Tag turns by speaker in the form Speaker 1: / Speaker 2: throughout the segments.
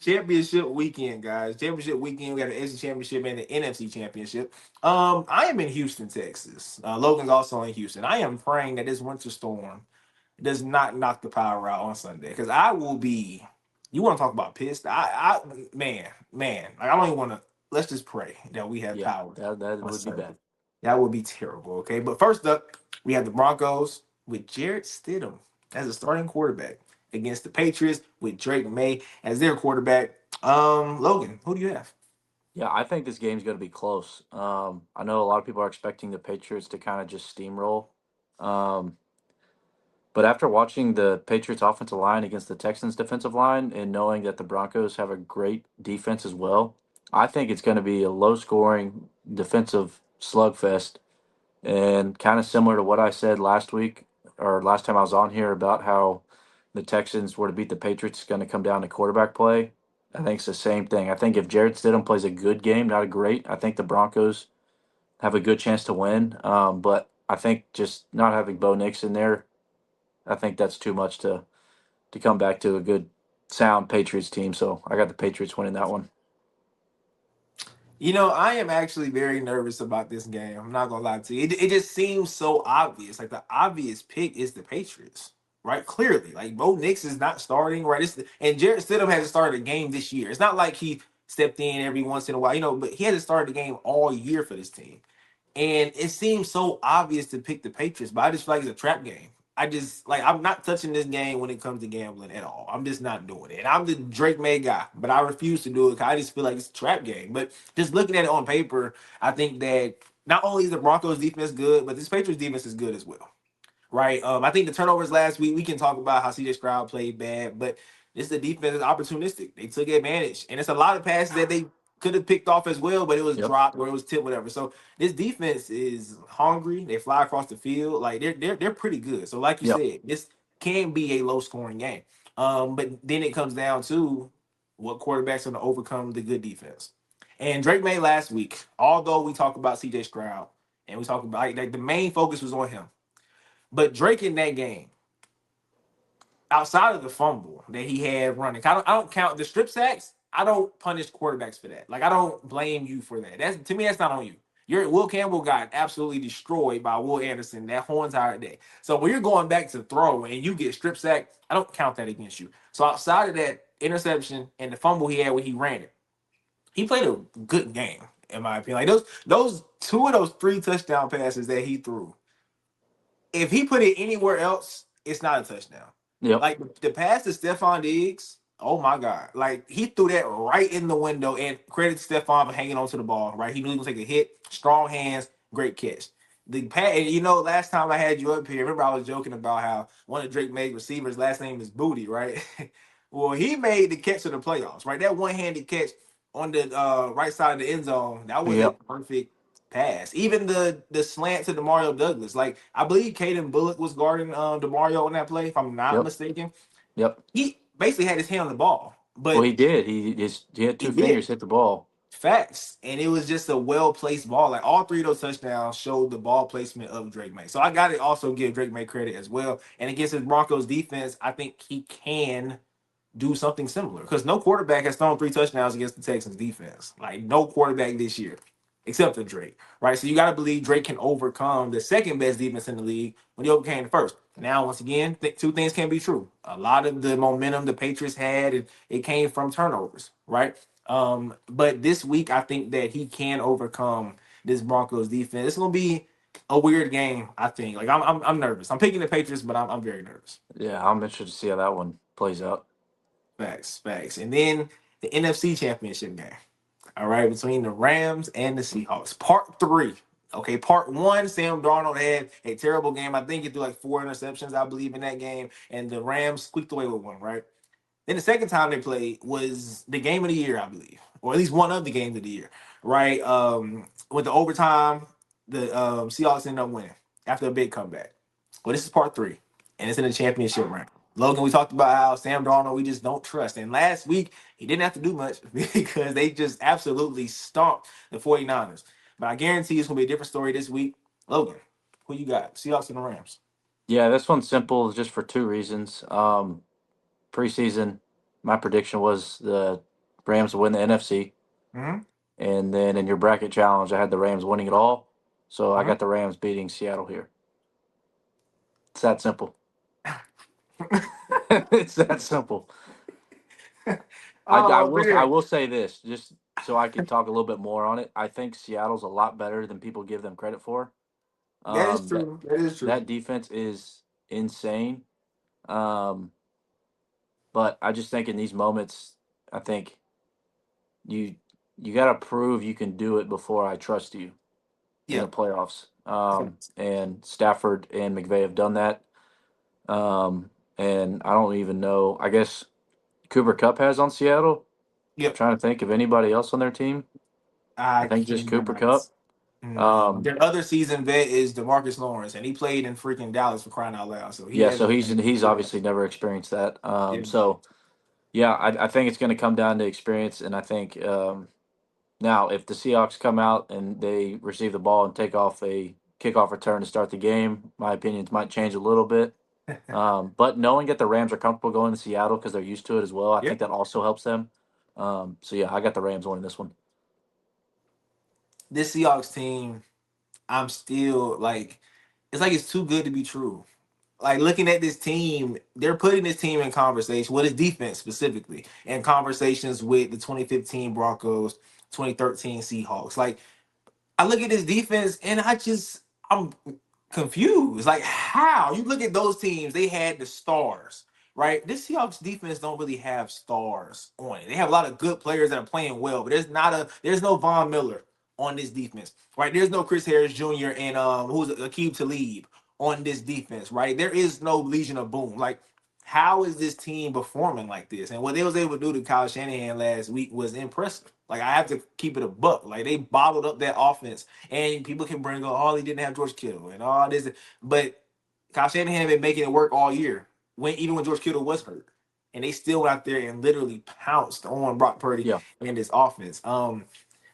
Speaker 1: Championship weekend, guys. Championship weekend. We got the AFC Championship and the NFC Championship. I am in Houston, Texas. Logan's also in Houston. I am praying that this winter storm does not knock the power out on Sunday because I will be. You want to talk about pissed? Man. Like, I don't even want to. Let's just pray that we have
Speaker 2: Yeah,
Speaker 1: power
Speaker 2: that
Speaker 1: on
Speaker 2: would be
Speaker 1: Sunday.
Speaker 2: bad.
Speaker 1: That would be terrible. Okay, but first up, we have the Broncos with Jarrett Stidham as a starting quarterback against the Patriots with Drake May as their quarterback. Logan, who do you have?
Speaker 2: Yeah, I think this game's going to be close. I know a lot of people are expecting the Patriots to kind of just steamroll. Um, but after watching the Patriots offensive line against the Texans defensive line and knowing that the Broncos have a great defense as well, I think it's going to be a low scoring defensive slugfest. And kind of similar to what I said last week or last time I was on here about how the Texans were to beat the Patriots, it's going to come down to quarterback play. I think it's the same thing. I think if Jared Stidham plays a good game, not a great, I think the Broncos have a good chance to win. But I think just not having Bo Nix in there, I think that's too much to come back to a good, sound Patriots team. So I got the Patriots winning that one.
Speaker 1: You know, I am actually very nervous about this game. I'm not gonna lie to you. It just seems so obvious. Like the obvious pick is the Patriots, right? Clearly, like Bo Nix is not starting, right? And Jarrett Stidham hasn't started a game this year. It's not like he stepped in every once in a while, but he hasn't started a game all year for this team. And it seems so obvious to pick the Patriots, but I just feel like it's a trap game. I just like I'm not touching this game when it comes to gambling at all. I'm just not doing it. And I'm the Drake May guy, but I refuse to do it because I just feel like it's a trap game. But just looking at it on paper, I think that not only is the Broncos defense good, but this Patriots defense is good as well. Right. I think the turnovers last week, we can talk about how CJ Stroud played bad, but this the defense is opportunistic. They took advantage. And it's a lot of passes that they could have picked off as well, but it was
Speaker 2: Yep.
Speaker 1: dropped or it was tipped, whatever. So this defense is hungry. They fly across the field. Like they're pretty good. So like you
Speaker 2: Yep.
Speaker 1: said, this can be a low scoring game. But then it comes down to what quarterbacks going to overcome the good defense. And Drake May last week, although we talk about CJ Stroud and we talk about like the main focus was on him. But Drake in that game, outside of the fumble that he had running, I don't count the strip sacks. I don't punish quarterbacks for that. Like I don't blame you for that. That's to me, that's not on you. Your Will Campbell got absolutely destroyed by Will Anderson that whole entire day. So when you're going back to throw and you get strip sacked, I don't count that against you. So outside of that interception and the fumble he had when he ran it, he played a good game in my opinion. Like those two of those three touchdown passes that he threw, if he put it anywhere else, it's not a touchdown.
Speaker 2: Yep.
Speaker 1: Like the pass to Stephon Diggs, oh my God. Like he threw that right in the window and credit to Stephon for hanging onto the ball, right? He knew he was gonna take a hit, strong hands, great catch. The pass, and last time I had you up here, remember I was joking about how one of Drake May's receivers' last name is Booty, right? Well, he made the catch of the playoffs, right? That one-handed catch on the right side of the end zone, that was a
Speaker 2: Yep.
Speaker 1: perfect pass. Even the slant to Demario Douglas. Like I believe Caden Bullock was guarding Demario on that play, if I'm not
Speaker 2: Yep.
Speaker 1: mistaken.
Speaker 2: Yep.
Speaker 1: He basically had his hand on the ball,
Speaker 2: Well,
Speaker 1: but
Speaker 2: he did. He had
Speaker 1: he
Speaker 2: two
Speaker 1: did
Speaker 2: fingers hit the ball.
Speaker 1: facts, and it was just a well placed ball. Like all three of those touchdowns showed the ball placement of Drake May. So I got to also give Drake May credit as well. And against his Broncos defense, I think he can do something similar because no quarterback has thrown three touchdowns against the Texans defense. Like no quarterback this year, except for Drake, right? So you got to believe Drake can overcome the second best defense in the league when he overcame the first. Now, once again, two things can be true. A lot of the momentum the Patriots had, it came from turnovers, right? But this week, I think that he can overcome this Broncos defense. It's gonna be a weird game. I think. Like I'm nervous. I'm picking the Patriots, but I'm very nervous.
Speaker 2: Yeah, I'm interested to see how that one plays out.
Speaker 1: Facts. And then the NFC Championship game. All right, between the Rams and the Seahawks. Part three. Okay, part one, Sam Darnold had a terrible game. I think he threw like four interceptions, I believe, in that game. And the Rams squeaked away with one, right? Then the second time they played was the game of the year, I believe, or at least one of the games of the year, right? With the overtime, the Seahawks ended up winning after a big comeback. Well, this is part three, and it's in the championship round. Logan, we talked about how Sam Darnold we just don't trust. And last week, he didn't have to do much because they just absolutely stomped the 49ers. But I guarantee it's going to be a different story this week. Logan, who you got? Seahawks and the Rams.
Speaker 2: Yeah, this one's simple just for two reasons. Preseason, my prediction was the Rams to win the NFC.
Speaker 1: Mm-hmm.
Speaker 2: And then in your bracket challenge, I had the Rams winning it all. So I
Speaker 1: Uh-huh.
Speaker 2: got the Rams beating Seattle here. It's that simple. It's that simple.
Speaker 1: Oh man.
Speaker 2: I will say this just so I could talk a little bit more on it. I think Seattle's a lot better than people give them credit for.
Speaker 1: That is
Speaker 2: That
Speaker 1: true. That is true.
Speaker 2: that defense is insane. Um, but I just think in these moments, I think you you got to prove you can do it before I trust you in
Speaker 1: Yeah.
Speaker 2: the playoffs. And Stafford and McVay have done that. Um, and I don't even know. I guess Cooper Cup has on Seattle.
Speaker 1: Yep.
Speaker 2: Trying to think of anybody else on their team. I
Speaker 1: I
Speaker 2: think just Cooper
Speaker 1: cannot.
Speaker 2: Cup.
Speaker 1: No.
Speaker 2: Um,
Speaker 1: Their other season vet is DeMarcus Lawrence, and he played in freaking Dallas for crying out loud. So he
Speaker 2: yeah, so
Speaker 1: hasn't
Speaker 2: he's
Speaker 1: been.
Speaker 2: he's
Speaker 1: Yeah.
Speaker 2: obviously never experienced that.
Speaker 1: Yeah.
Speaker 2: So yeah, I think it's going to come down to experience, and I think now if the Seahawks come out and they receive the ball and take off a kickoff return to start the game, my opinions might change a little bit. But knowing that the Rams are comfortable going to Seattle because they're used to it as well, I think
Speaker 1: Yep.
Speaker 2: that also helps them. So yeah, I got the Rams winning this one.
Speaker 1: This Seahawks team, I'm still like, it's like it's too good to be true. Like looking at this team, they're putting this team in conversation with its defense specifically, in conversations with the 2015 Broncos, 2013 Seahawks. Like I look at this defense and I'm confused. Like how you look at those teams, they had the stars, right? This Seahawks defense don't really have stars on it. They have a lot of good players that are playing well, but there's no Von Miller on this defense, right? There's no Chris Harris Jr. and who's Aqib Talib on this defense, right? There is no Legion of Boom. Like how is this team performing like this? And what they was able to do to Kyle Shanahan last week was impressive. Like I have to keep it a buck. Like they bottled up that offense, and people can bring up, oh, he didn't have George Kittle and all this, but Kyle Shanahan been making it work all year. Even when George Kittle was hurt, and they still went out there and literally pounced on Brock Purdy
Speaker 2: Yeah,
Speaker 1: and this offense.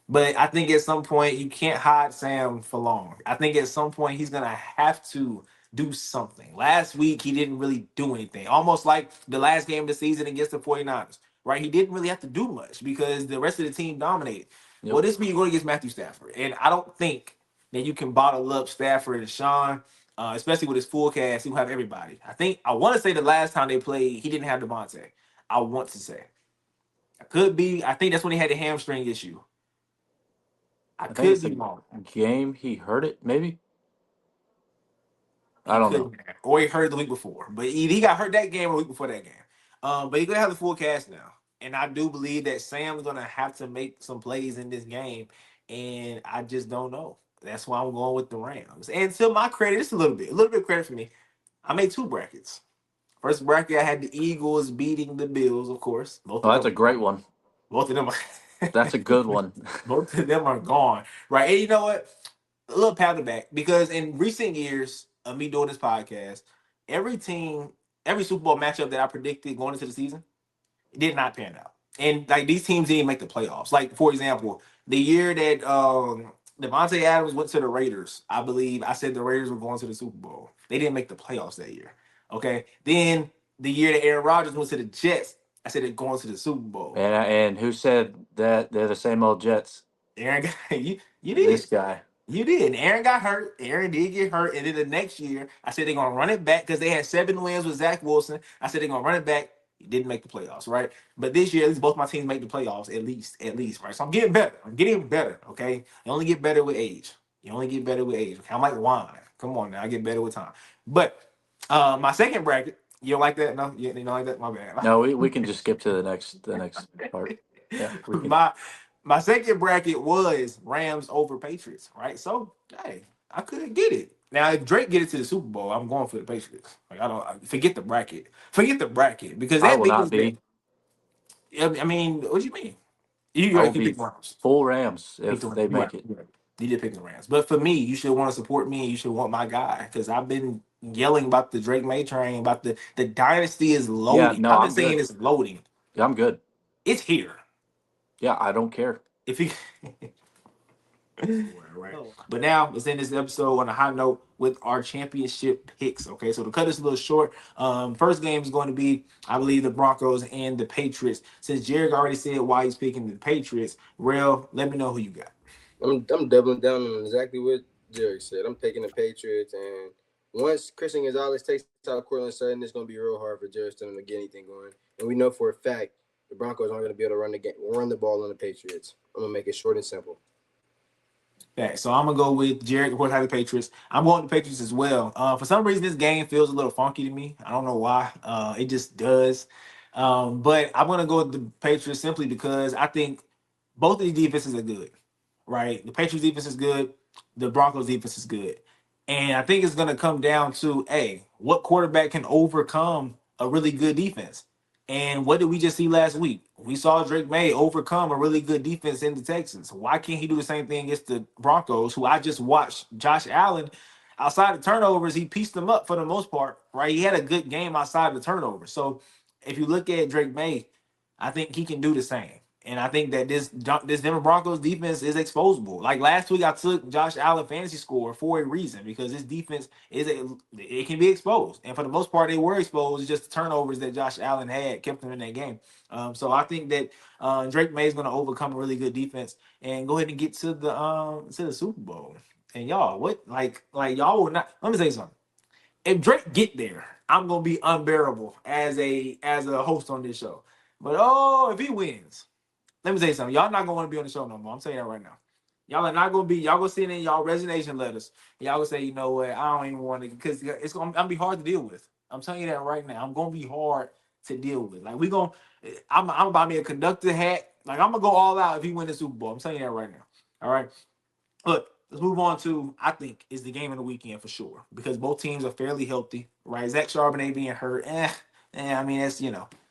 Speaker 1: But I think at some point you can't hide Sam for long. I think at some point he's gonna have to do something. Last week he didn't really do anything. Almost like the last game of the season against the 49ers. Right? He didn't really have to do much because the rest of the team dominated. Well,
Speaker 2: yep.
Speaker 1: this week you're going against Matthew Stafford. And I don't think that you can bottle up Stafford and Sean, especially with his full cast. He'll have everybody. I want to say the last time they played, he didn't have Devontae. I want to say. I could be. I think that's when he had the hamstring issue. I
Speaker 2: I think
Speaker 1: could
Speaker 2: it's
Speaker 1: be
Speaker 2: the
Speaker 1: wrong.
Speaker 2: game he hurt it. Maybe I
Speaker 1: He
Speaker 2: don't know.
Speaker 1: couldn't have. Or he hurt it the week before. But he got hurt that game or the week before that game. But he's gonna have the full cast now. And I do believe that Sam's gonna have to make some plays in this game. And I just don't know. That's why I'm going with the Rams. And to my credit, just a little bit of credit for me. I made two brackets. First bracket, I had the Eagles beating the Bills, of course.
Speaker 2: Oh, that's a great one.
Speaker 1: Both of them,
Speaker 2: That's a good one.
Speaker 1: both of them are gone, right? And you know what? A little pat on the back because in recent years of me doing this podcast, every team, every Super Bowl matchup that I predicted going into the season, it did not pan out. And like these teams didn't make the playoffs. Like for example, the year that Devontae Adams went to the Raiders, I believe I said the Raiders were going to the Super Bowl. They didn't make the playoffs that year. Okay. Then the year that Aaron Rodgers went to the Jets, I said they're going to the Super Bowl.
Speaker 2: And who said that they're the same old Jets?
Speaker 1: Aaron, you
Speaker 2: This
Speaker 1: did.
Speaker 2: guy.
Speaker 1: You did. And Aaron got hurt. Aaron did get hurt. And then the next year, I said they're gonna run it back because they had 7 wins with Zach Wilson. I said they're gonna run it back. He didn't make the playoffs, right? But this year, at least both my teams make the playoffs, at least, right? So I'm getting better. I'm getting better. Okay. You only get better with age. You only get better with age. Okay? I'm like wine. Come on now, I get better with time. But my second bracket, you don't like that? No, you don't like that? My bad.
Speaker 2: No, we can just skip to the next part. Yeah, we can.
Speaker 1: my my second bracket was Rams over Patriots, right? So hey, I couldn't get it. Now if Drake get it to the Super Bowl, I'm going for the Patriots. Like forget the bracket, because
Speaker 2: I
Speaker 1: that
Speaker 2: will not
Speaker 1: means that
Speaker 2: be.
Speaker 1: I mean, what do you mean? You
Speaker 2: I will
Speaker 1: like you
Speaker 2: be
Speaker 1: pick Rams.
Speaker 2: full Rams
Speaker 1: Pick the
Speaker 2: if
Speaker 1: Rams.
Speaker 2: they
Speaker 1: You right.
Speaker 2: make it.
Speaker 1: You right. You did pick the Rams, but for me, you should want to support me. And you should want my guy because I've been yelling about the Drake May train about the dynasty is
Speaker 2: Yeah,
Speaker 1: loading.
Speaker 2: no,
Speaker 1: I've been
Speaker 2: I'm
Speaker 1: saying
Speaker 2: good.
Speaker 1: it's loading.
Speaker 2: Yeah, I'm good.
Speaker 1: It's here.
Speaker 2: Yeah, I don't care.
Speaker 1: If he Right. But now let's end this episode on a high note with our championship picks. Okay, so to cut this a little short, first game is going to be, I believe, the Broncos and the Patriots. Since Jerry already said why he's picking the Patriots, Rell, let me know who you got.
Speaker 3: I'm doubling down on exactly what Jerry said. I'm taking the Patriots, and once Christian Gonzalez takes out Cortland Sutton, it's going to be real hard for Jerry Stidham to get anything going. And we know for a fact the Broncos aren't going to be able to run the ball on the Patriots. I'm gonna make it short and simple.
Speaker 1: Okay, so I'm gonna go with Jared. Of course, have the Patriots. I'm going to the Patriots as well. For some reason, this game feels a little funky to me. I don't know why. It just does. But I'm gonna go with the Patriots simply because I think both of these defenses are good. Right, the Patriots defense is good. The Broncos defense is good, and I think it's gonna come down to what quarterback can overcome a really good defense. And what did we just see last week? We saw Drake May overcome a really good defense in the Texans. Why can't he do the same thing against the Broncos, who I just watched Josh Allen outside the turnovers? He pieced them up for the most part, right? He had a good game outside the turnovers. So if you look at Drake May, I think he can do the same. And I think that this Denver Broncos defense is exposable. Like last week, I took Josh Allen fantasy score for a reason because this defense it can be exposed. And for the most part, they were exposed. It's just the turnovers that Josh Allen had kept them in that game. So I think that Drake May is going to overcome a really good defense and go ahead and get to the Super Bowl. And y'all, what like y'all will not. Let me say something. If Drake get there, I'm gonna be unbearable as a host on this show. But if he wins, let me say something. Y'all not gonna want to be on the show no more. I'm saying that right now. Y'all are not gonna be. Y'all gonna send in y'all resignation letters. Y'all gonna say, you know what? I don't even want to because I'm gonna be hard to deal with. I'm telling you that right now. I'm gonna be hard to deal with. Like we gonna, I'm about me a conductor hat. Like I'm gonna go all out if he win the Super Bowl. I'm telling you that right now. All right. Look, let's move on to I think is the game of the weekend for sure because both teams are fairly healthy. Right? Zach Charbonnet being hurt. I mean that's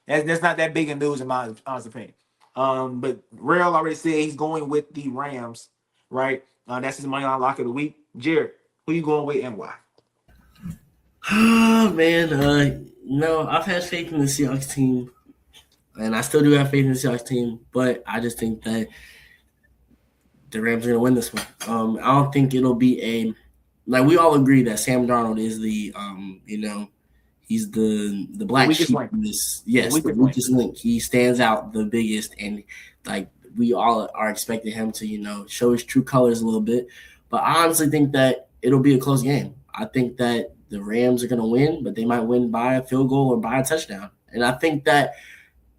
Speaker 1: that's not that big a news in my honest opinion. But Rell already said he's going with the Rams, right? That's his money line lock of the week. Jared, who you going with and why?
Speaker 4: Oh man, no, I've had faith in the Seahawks team, and I still do have faith in the Seahawks team, but I just think that the Rams are going to win this one. I don't think it'll be like we all agree that Sam Darnold is the he's the
Speaker 1: The
Speaker 4: black
Speaker 1: weakest
Speaker 4: sheep
Speaker 1: link.
Speaker 4: in this.
Speaker 1: The
Speaker 4: Yes, the
Speaker 1: weakest link.
Speaker 4: weakest link. He stands out the biggest, and like we all are expecting him to show his true colors a little bit. But I honestly think that it'll be a close game. I think that the Rams are going to win, but they might win by a field goal or by a touchdown. And I think that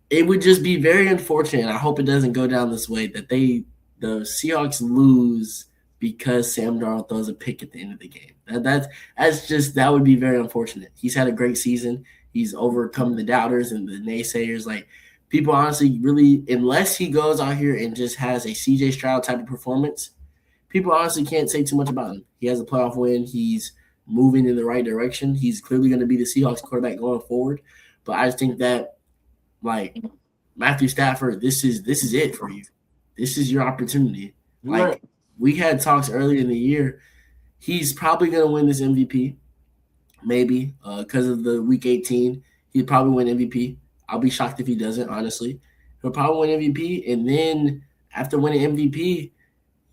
Speaker 4: it would just be very unfortunate. I hope it doesn't go down this way that the Seahawks lose because Sam Darnold throws a pick at the end of the game. That would be very unfortunate. He's had a great season. He's overcome the doubters and the naysayers. Like people honestly really, unless he goes out here and just has a CJ Stroud type of performance, people honestly can't say too much about him. He has a playoff win. He's moving in the right direction. He's clearly going to be the Seahawks quarterback going forward. But I just think that like Matthew Stafford, this is it for you. This is your opportunity.
Speaker 1: You right.
Speaker 4: Like we had talks earlier in the year, he's probably going to win this MVP, maybe because of the Week 18. He'd probably win MVP. I'll be shocked if he doesn't. Honestly, he'll probably win MVP, and then after winning MVP,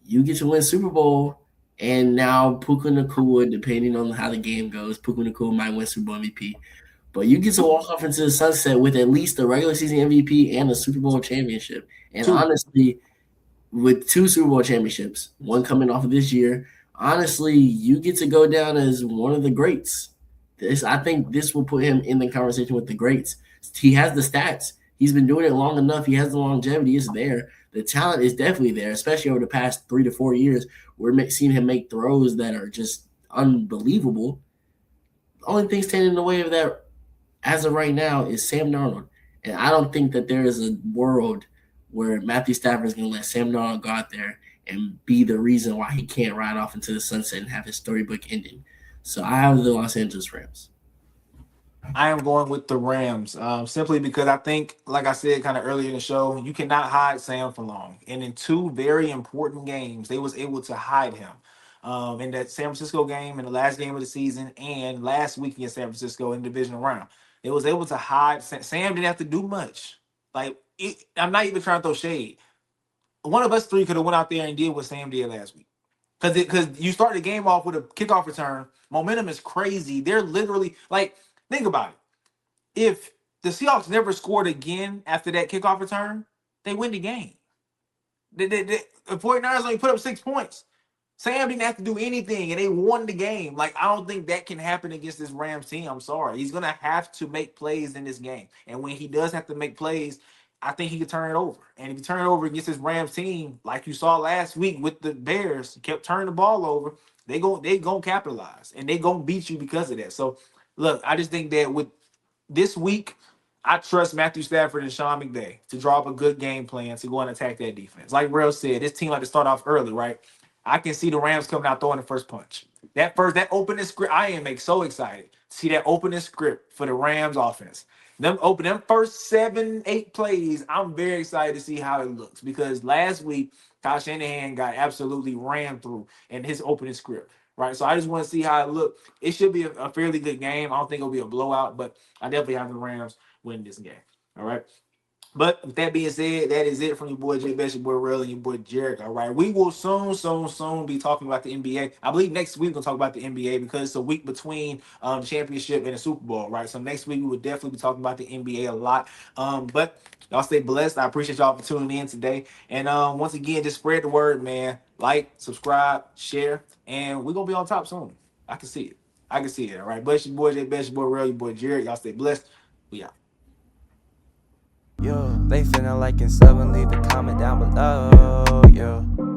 Speaker 4: you get to win Super Bowl. And now Puka Nakua, depending on how the game goes, Puka Nakua might win Super Bowl MVP. But you get to walk off into the sunset with at least the regular season MVP and a Super Bowl championship. And
Speaker 1: Two.
Speaker 4: honestly, with two Super Bowl championships, one coming off of this year, honestly, you get to go down as one of the greats. I think this will put him in the conversation with the greats. He has the stats. He's been doing it long enough. He has the longevity. It's there. The talent is definitely there, especially over the past 3 to 4 years. We're seeing him make throws that are just unbelievable. The only thing standing in the way of that as of right now is Sam Darnold. And I don't think that there is a world where Matthew Stafford is going to let Sam Darnold go out there and be the reason why he can't ride off into the sunset and have his storybook ending. So I have the Los Angeles Rams.
Speaker 1: I am going with the Rams simply because I think, like I said kind of earlier in the show, you cannot hide Sam for long. And in two very important games, they was able to hide him. In that San Francisco game, in the last game of the season, and last week against San Francisco in the divisional round, they was able to hide. Sam didn't have to do much. I'm not even trying to throw shade. one of us three could have went out there and did what Sam did last week. Because you start the game off with a kickoff return, momentum is crazy. They're literally like, think about it. If the Seahawks never scored again after that kickoff return, they win the game. The 49ers only put up 6 points. Sam didn't have to do anything, and they won the game. Like, I don't think that can happen against this Rams team. I'm sorry. He's going to have to make plays in this game. And when he does have to make plays, I think he can turn it over. And if you turn it over against this Rams team, like you saw last week with the Bears, kept turning the ball over, they gonna capitalize. And they going to beat you because of that. So, look, I just think that with this week, I trust Matthew Stafford and Sean McVay to draw up a good game plan to go and attack that defense. Like Rell said, this team like to start off early, right? I can see the Rams coming out throwing the first punch. That opening script, I am so excited to see that opening script for the Rams offense. Them first 7-8 plays, I'm very excited to see how it looks because last week Kyle Shanahan got absolutely ran through in his opening script. Right, so I just want to see how it looks. It should be a fairly good game. I don't think it'll be a blowout, but I definitely have the Rams win this game. All right. But with that being said, that is it from your boy Jay Bess, your boy Rell, and your boy Jerrick. All right. We will soon be talking about the NBA. I believe next week we're gonna talk about the NBA because it's a week between the championship and the Super Bowl, right? So next week we will definitely be talking about the NBA a lot. But y'all stay blessed. I appreciate y'all for tuning in today. And once again, just spread the word, man. Like, subscribe, share, and we're gonna be on top soon. I can see it. All right. But it's your boy Jay Bess, your boy Rell, your boy Jerrick. Y'all stay blessed. We out.
Speaker 5: Yo, they finna like and sub and leave a comment down below, yo.